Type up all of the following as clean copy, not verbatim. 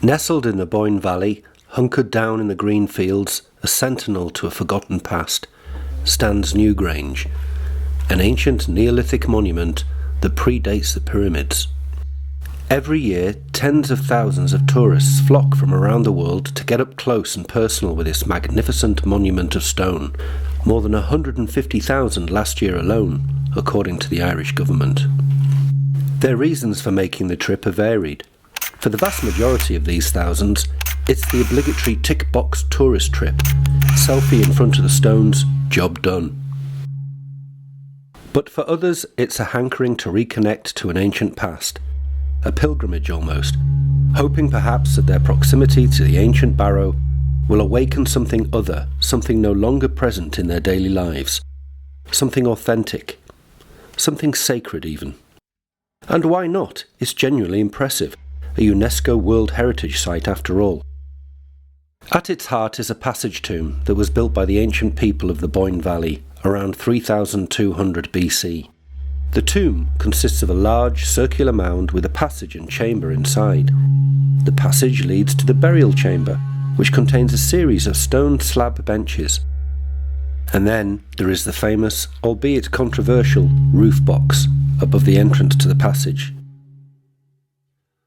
Nestled in the Boyne Valley, hunkered down in the green fields, a sentinel to a forgotten past, stands Newgrange, an ancient Neolithic monument that predates the pyramids. Every year, tens of thousands of tourists flock from around the world to get up close and personal with this magnificent monument of stone, more than 150,000 last year alone, according to the Irish government. Their reasons for making the trip are varied. For the vast majority of these thousands, it's the obligatory tick-box tourist trip. Selfie in front of the stones, job done. But for others, it's a hankering to reconnect to an ancient past. A pilgrimage almost, hoping perhaps that their proximity to the ancient barrow will awaken something other, something no longer present in their daily lives. Something authentic. Something sacred even. And why not? It's genuinely impressive. A UNESCO World Heritage Site after all. At its heart is a passage tomb that was built by the ancient people of the Boyne Valley around 3200 BC. The tomb consists of a large circular mound with a passage and chamber inside. The passage leads to the burial chamber, which contains a series of stone slab benches. And then there is the famous, albeit controversial, roof box above the entrance to the passage.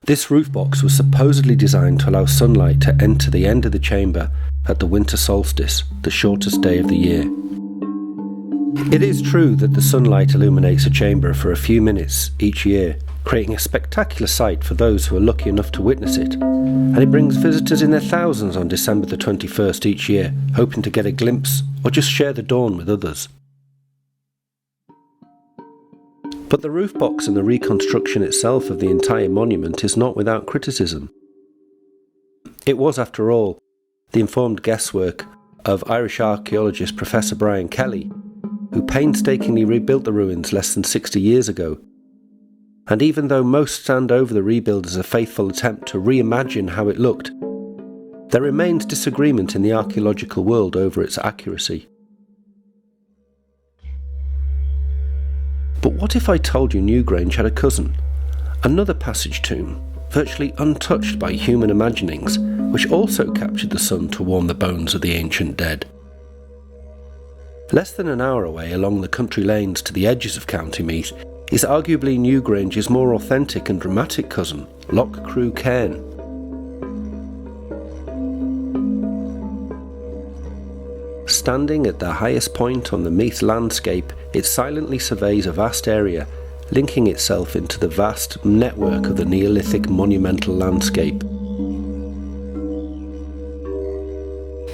This roof box was supposedly designed to allow sunlight to enter the end of the chamber at the winter solstice, the shortest day of the year. It is true that the sunlight illuminates a chamber for a few minutes each year, creating a spectacular sight for those who are lucky enough to witness it, and it brings visitors in their thousands on December the 21st each year, hoping to get a glimpse or just share the dawn with others. But the roof box and the reconstruction itself of the entire monument is not without criticism. It was, after all, the informed guesswork of Irish archaeologist Professor Brian Kelly, who painstakingly rebuilt the ruins less than 60 years ago. And even though most stand over the rebuild as a faithful attempt to reimagine how it looked, there remains disagreement in the archaeological world over its accuracy. But what if I told you Newgrange had a cousin, another passage tomb, virtually untouched by human imaginings, which also captured the sun to warm the bones of the ancient dead? Less than an hour away along the country lanes to the edges of County Meath is arguably Newgrange's more authentic and dramatic cousin, Loch Crew Cairn. Standing at the highest point on the Meath landscape, it silently surveys a vast area, linking itself into the vast network of the Neolithic monumental landscape.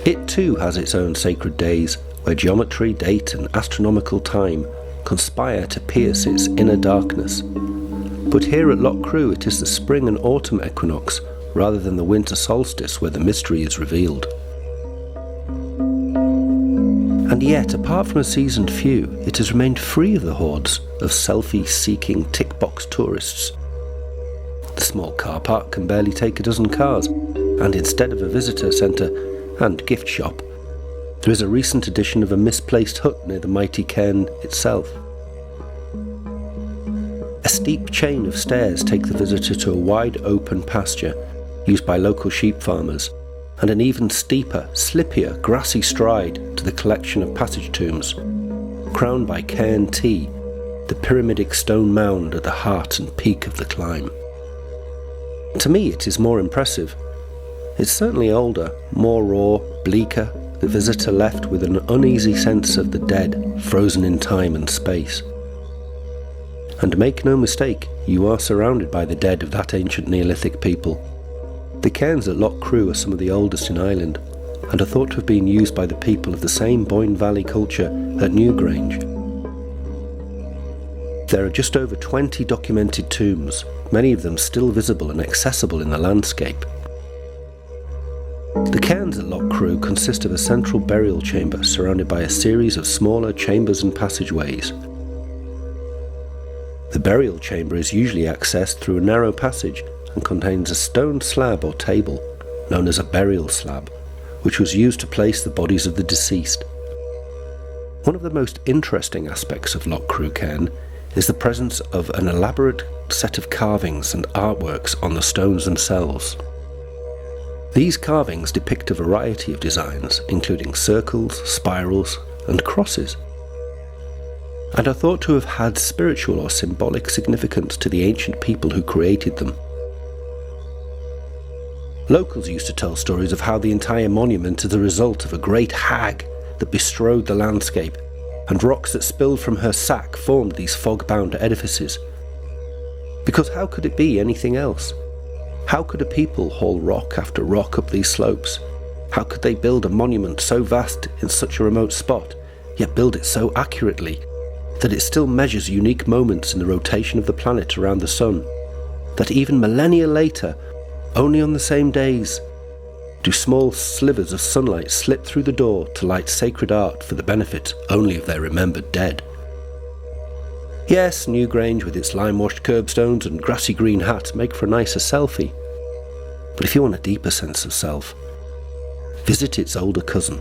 It too has its own sacred days, where geometry, date and astronomical time conspire to pierce its inner darkness. But here at Loch Crew it is the spring and autumn equinox, rather than the winter solstice, where the mystery is revealed. And yet, apart from a seasoned few, it has remained free of the hordes of selfie-seeking tick-box tourists. The small car park can barely take a dozen cars, and instead of a visitor centre and gift shop, there is a recent addition of a misplaced hut near the mighty cairn itself. A steep chain of stairs take the visitor to a wide open pasture used by local sheep farmers, and an even steeper, slippier, grassy stride to the collection of passage tombs, crowned by Cairn T, the pyramidic stone mound at the heart and peak of the climb. To me it is more impressive. It's certainly older, more raw, bleaker, the visitor left with an uneasy sense of the dead, frozen in time and space. And make no mistake, you are surrounded by the dead of that ancient Neolithic people. The cairns at Loch Crew are some of the oldest in Ireland, and are thought to have been used by the people of the same Boyne Valley culture at Newgrange. There are just over 20 documented tombs, many of them still visible and accessible in the landscape. The cairns at Loch Crew consist of a central burial chamber surrounded by a series of smaller chambers and passageways. The burial chamber is usually accessed through a narrow passage and contains a stone slab or table, known as a burial slab, which was used to place the bodies of the deceased. One of the most interesting aspects of Loch Crew Cairn is the presence of an elaborate set of carvings and artworks on the stones themselves. These carvings depict a variety of designs, including circles, spirals, and crosses, and are thought to have had spiritual or symbolic significance to the ancient people who created them. Locals used to tell stories of how the entire monument is the result of a great hag that bestrode the landscape, and rocks that spilled from her sack formed these fog-bound edifices. Because how could it be anything else? How could a people haul rock after rock up these slopes? How could they build a monument so vast in such a remote spot, yet build it so accurately that it still measures unique moments in the rotation of the planet around the sun, that even millennia later, only on the same days, do small slivers of sunlight slip through the door to light sacred art for the benefit only of their remembered dead? Yes, Newgrange with its lime-washed curbstones and grassy green hat make for a nicer selfie. But if you want a deeper sense of self, visit its older cousin,